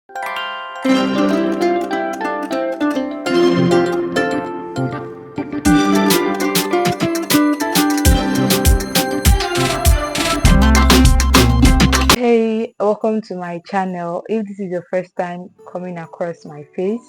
Hey, welcome to my channel. If this is your first time coming across my face,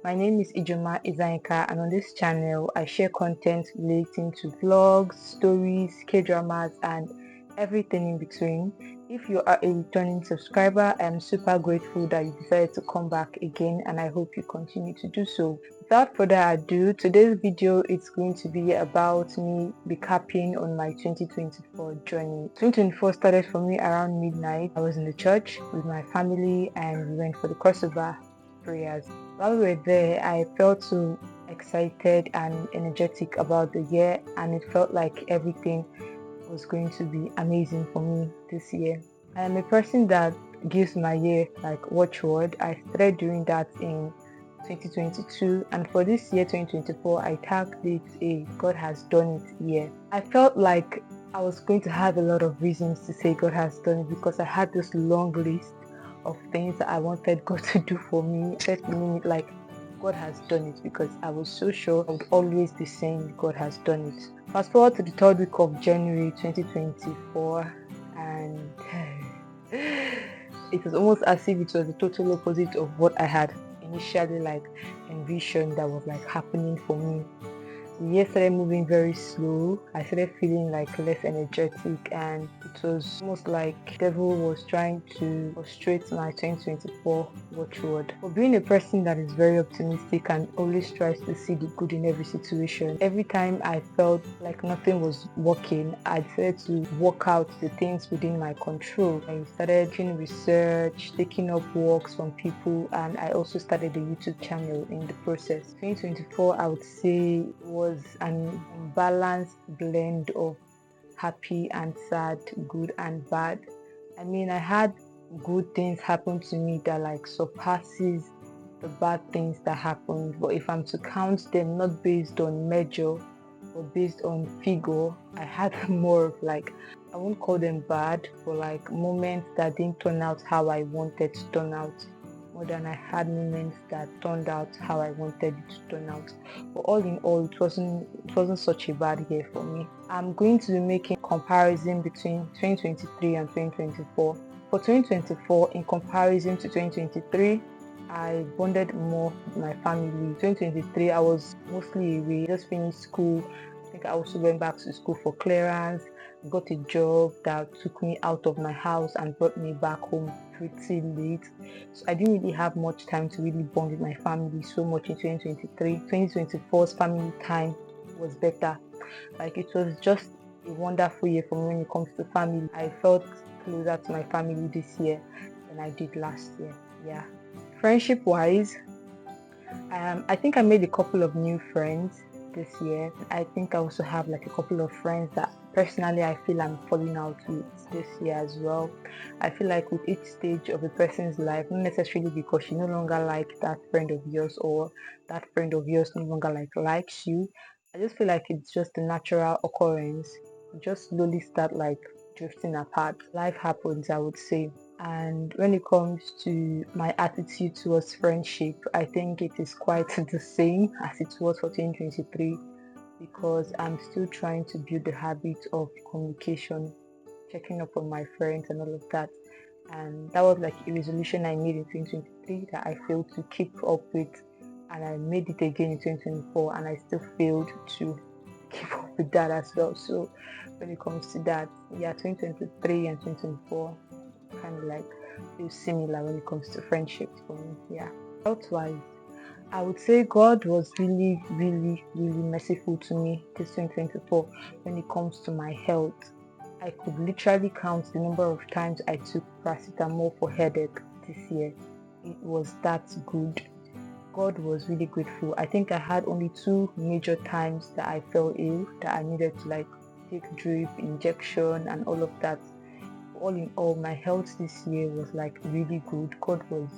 my name is Ijoma Izaika, and on this channel I share content relating to vlogs, stories, K-dramas and everything in between. If you are a returning subscriber, I am super grateful that you decided to come back again, and I hope you continue to do so. Without further ado, today's video is going to be about me recapping on my 2024 journey. 2024 started for me around midnight. I was in the church with my family and we went for the crossover prayers. While we were there, I felt so excited and energetic about the year, and it felt like everything was going to be amazing for me this year. I am a person that gives my year like watchword. I started doing that in 2022, and for this year 2024 I tagged it a God has done it year. I felt like I was going to have a lot of reasons to say God has done it because I had this long list of things that I wanted God to do for me. I said to name it like God has done it because I was so sure I would always be saying God has done it. Fast forward to the third week of January 2024, and it was almost as if it was the total opposite of what I had initially like envisioned that was like happening for me. The year started moving very slow. I started feeling like less energetic, and it was almost like devil was trying to frustrate my 2024 watchword. For being a person that is very optimistic and always tries to see the good in every situation, every time I felt like nothing was working, I decided to work out the things within my control. I started doing research, taking up works from people, and I also started a YouTube channel in the process. 2024, I would say, was an unbalanced blend of happy and sad, good and bad. I mean, I had good things happen to me that like surpasses the bad things that happened, but if I'm to count them not based on measure but based on figure, I had more of like, I won't call them bad, but like moments that didn't turn out how I wanted to turn out, more than I had moments that turned out how I wanted it to turn out. But all in all, it wasn't such a bad year for me. I'm going to be making comparison between 2023 and 2024. For 2024, in comparison to 2023, I bonded more with my family. 2023, I was mostly away, just finished school. I think I also went back to school for clearance. I got a job that took me out of my house and brought me back home pretty late. So I didn't really have much time to really bond with my family so much in 2023. 2024's family time was better. Like it was just a wonderful year for me when it comes to family. I felt closer to my family this year than I did last year. Yeah. Friendship wise, I think I made a couple of new friends this year. I think I also have like a couple of friends that personally I feel I'm falling out with this year as well. I feel like with each stage of a person's life, not necessarily because you no longer like that friend of yours or that friend of yours no longer like likes you. I just feel like it's just a natural occurrence. You just slowly start like drifting apart. Life happens, I would say. And when it comes to my attitude towards friendship, I think it is quite the same as it was for 2023 because I'm still trying to build the habit of communication, checking up on my friends and all of that. And that was like a resolution I made in 2023 that I failed to keep up with, and I made it again in 2024 and I still failed to keep up with that as well. So when it comes to that, yeah, 2023 and 2024 kind of like feel similar when it comes to friendships for me. Yeah. Health-wise, I would say God was really, really, really merciful to me this 2024 when it comes to my health. I could literally count the number of times I took paracetamol for headache this year. It was that good. God was really grateful. I think I had only 2 major times that I fell ill that I needed to like take drip, injection and all of that. All in all, my health this year was like really good. God was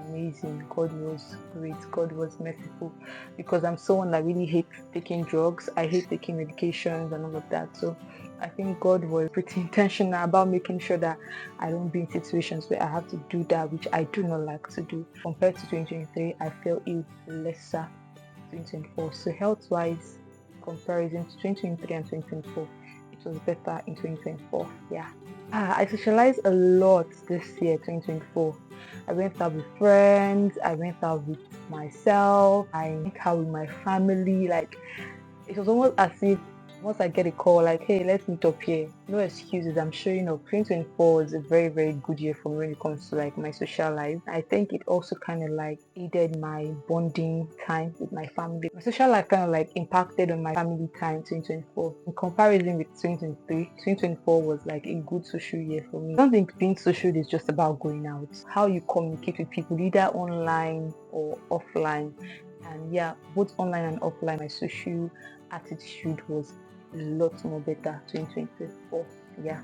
amazing. God was great. God was merciful, because I'm someone that really hates taking drugs. I hate taking medications and all of that. So I think God was pretty intentional about making sure that I don't be in situations where I have to do that, which I do not like to do. Compared to 2023, I feel ill lesser 2024. So health-wise, comparison to 2023 and 2024, it was better in 2024. Yeah. I socialized a lot this year, 2024. I went out with friends, I went out with myself, I went out with my family. Like, it was almost as if once I get a call like, hey, let's meet up here, no excuses, I'm showing up. 2024 is a very, very good year for me when it comes to like my social life. I think it also kind of like aided my bonding time with my family. My social life kind of like impacted on my family time 2024. In comparison with 2023, 2024 was like a good social year for me. I don't think being social is just about going out. How you communicate with people, either online or offline. And yeah, both online and offline, my social attitude was a lot more better 2024. Yeah.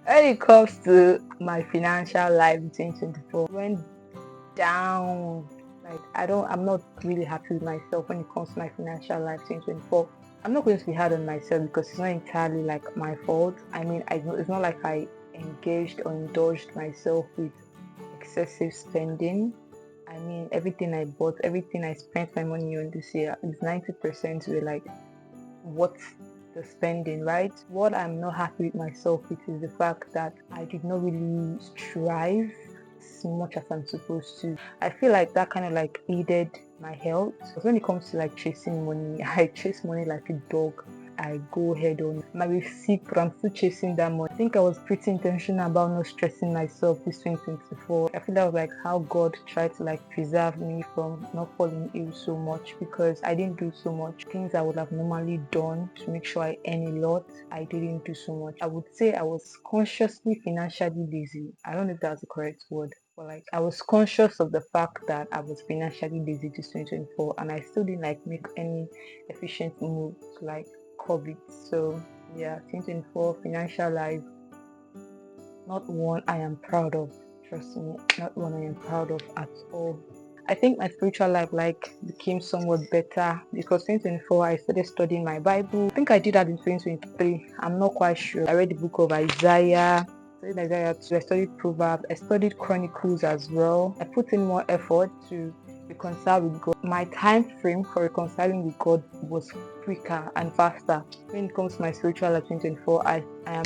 When it comes to my financial life in 2024, went down. Like, I'm not really happy with myself when it comes to my financial life 2024. I'm not going to be hard on myself because it's not entirely like my fault. I mean, it's not like I engaged or indulged myself with excessive spending. I mean, everything I bought, everything I spent my money on this year is 90% were like what's the spending, right? What I'm not happy with myself with is the fact that I did not really strive as much as I'm supposed to. I feel like that kind of like aided my health. Because when it comes to like chasing money, I chase money like a dog. I go head on. I might be sick, but I'm still chasing that money. I think I was pretty intentional about not stressing myself this 2024. I feel that was like how God tried to like preserve me from not falling ill so much, because I didn't do so much things I would have normally done to make sure I earn a lot. I didn't do so much. I would say I was consciously financially lazy. I don't know if that's the correct word. But like, I was conscious of the fact that I was financially lazy this 2024, and I still didn't like make any efficient move to like curb it. So yeah, 2024 financial life, not one I am proud of. Trust me, not one I am proud of at all. I think my spiritual life like became somewhat better because 2024 I started studying my Bible. I think I did that in 2023. I'm not quite sure. I read the book of Isaiah. I studied Isaiah 2. I studied Proverbs. I studied Chronicles as well. I put in more effort to reconcile with God. My time frame for reconciling with God was quicker and faster. When it comes to my spiritual life 2024, I am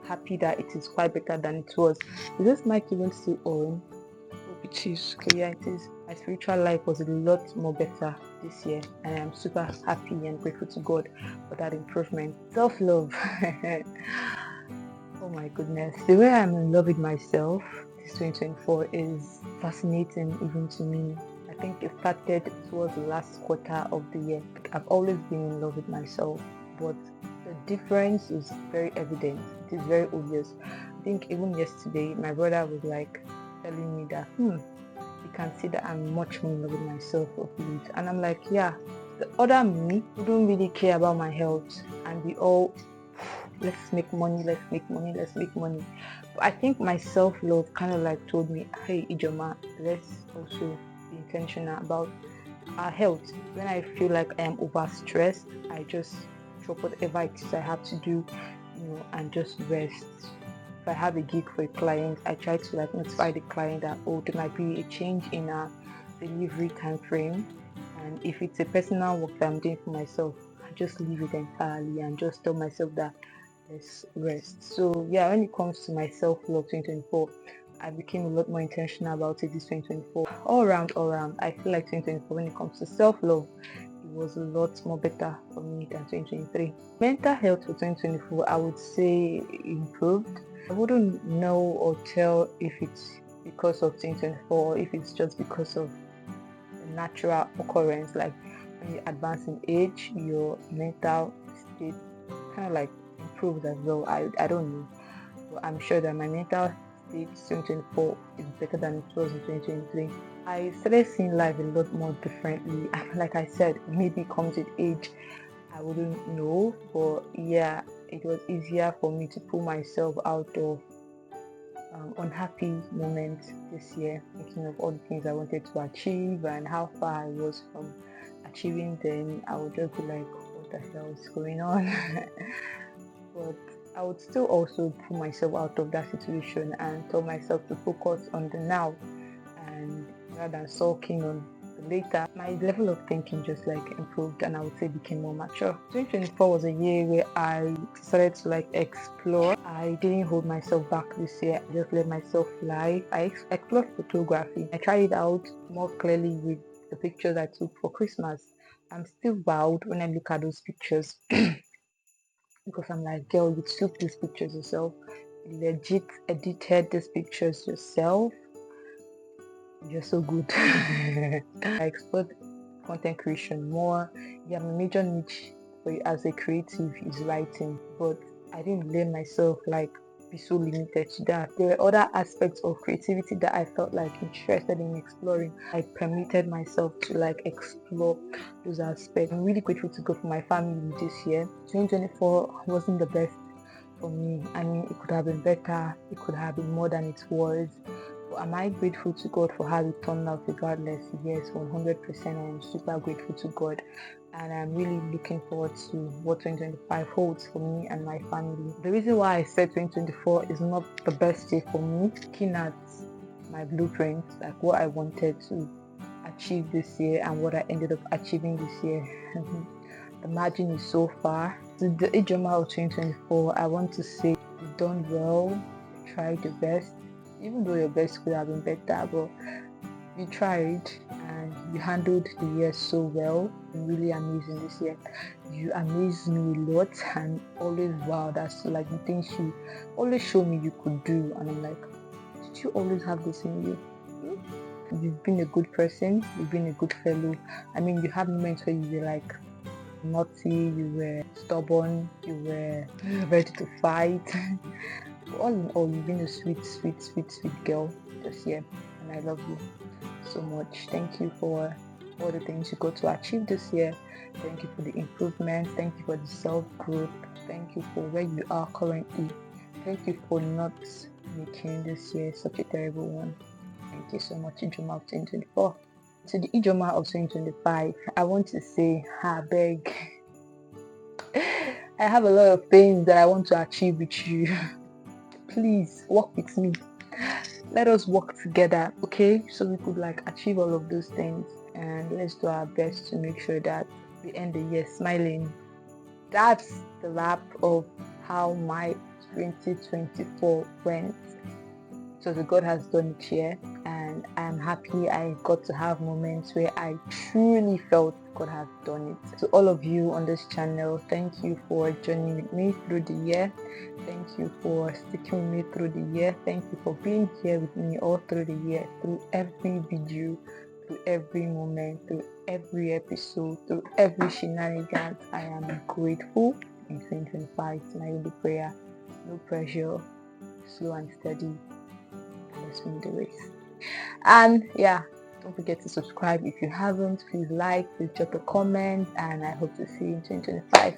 happy that it is quite better than it was. Is this mic even still on? Hope it is. Okay, yeah, it is. My spiritual life was a lot more better this year, and I'm super happy and grateful to God for that improvement. Self-love. Oh my goodness. The way I'm in love with myself this 2024 is fascinating even to me. I think it started towards the last quarter of the year. I've always been in love with myself, but the difference is very evident. It is very obvious. I think even yesterday, my brother was like telling me that, you can see that I'm much more in love with myself of late. And I'm like, yeah, the other me wouldn't really care about my health, and we all let's make money, let's make money, let's make money. But I think my self-love kind of like told me, hey Ijoma, let's also be intentional about our health. When I feel like I am overstressed, I just drop whatever it is I have to do, and just rest. If I have a gig for a client, I try to like notify the client that, oh, there might be a change in our delivery time frame. And if it's a personal work that I'm doing for myself, I just leave it entirely and just tell myself that let's rest. So yeah, when it comes to my self-love 2024, I became a lot more intentional about it this 2024. All around, I feel like 2024 when it comes to self-love, it was a lot more better for me than 2023. Mental health for 2024, I would say improved. I wouldn't know or tell if it's because of 2024 or if it's just because of a natural occurrence. Like when you advance in age, your mental state kind of like improves as well. I don't know, but I'm sure that my mental state 2024 is better than it was in 2023. I started seeing life a lot more differently. Like I said, maybe it comes with age, I wouldn't know, but yeah, it was easier for me to pull myself out of unhappy moments this year, thinking of all the things I wanted to achieve and how far I was from achieving them. I would just be like, what the hell is going on? But I would still also pull myself out of that situation and tell myself to focus on the now, and rather than sulking on the later. My level of thinking just like improved, and I would say became more mature. 2024 was a year where I decided to like explore. I didn't hold myself back this year. I just let myself fly. I explored photography. I tried it out more clearly with the pictures I took for Christmas. I'm still wowed when I look at those pictures because I'm like, girl, you took these pictures yourself. You legit edited these pictures yourself. You're so good. I explored content creation more. Yeah, my major niche as a creative is writing, but I didn't let myself like be so limited to that. There were other aspects of creativity that I felt like interested in exploring. I permitted myself to like explore those aspects. I'm really grateful to God for my family this year. 2024 wasn't the best for me. I mean, it could have been better. It could have been more than it was. But am I grateful to God for how it turned out regardless? Yes, 100%. I am super grateful to God. And I'm really looking forward to what 2025 holds for me and my family. The reason why I said 2024 is not the best year for me, looking at my blueprint, like what I wanted to achieve this year and what I ended up achieving this year. The margin is so far. To the Ijoma of 2024, I want to say you've done well, you tried your best, even though your best could have been better, but you tried and you handled the year so well. Really amazing this year. You amaze me a lot and always wow, that's like the things you always show me you could do, and I'm like, did you always have this in you? You've been a good person, you've been a good fellow. I mean, you had moments where you were like naughty, you were stubborn, you were ready to fight. All in all, you've been a sweet, sweet, sweet, sweet girl this year, and I love you so much. Thank you for all the things you got to achieve this year. Thank you for the improvements. Thank you for the self-growth. Thank you for where you are currently. Thank you for not making this year such a terrible one. Thank you so much, Ijoma of 2024. To the Ijoma of 2025, I want to say, I beg. I have a lot of things that I want to achieve with you. Please work with me. Let us work together, okay? So we could like achieve all of those things, and let's do our best to make sure that we end the year smiling. That's the wrap of how my 2024 went. So the God has done it here, and I'm happy I got to have moments where I truly felt God has done it. To all of you on this channel, thank you for joining with me through the year. Thank you for sticking with me through the year. Thank you for being here with me all through the year, through every video, through every moment, through every episode, through every shenanigans. I am grateful. In 2025, it's my only prayer. No pressure, slow and steady. Let's win the race. And yeah, don't forget to subscribe if you haven't. Please like, please drop a comment, and I hope to see you in 2025.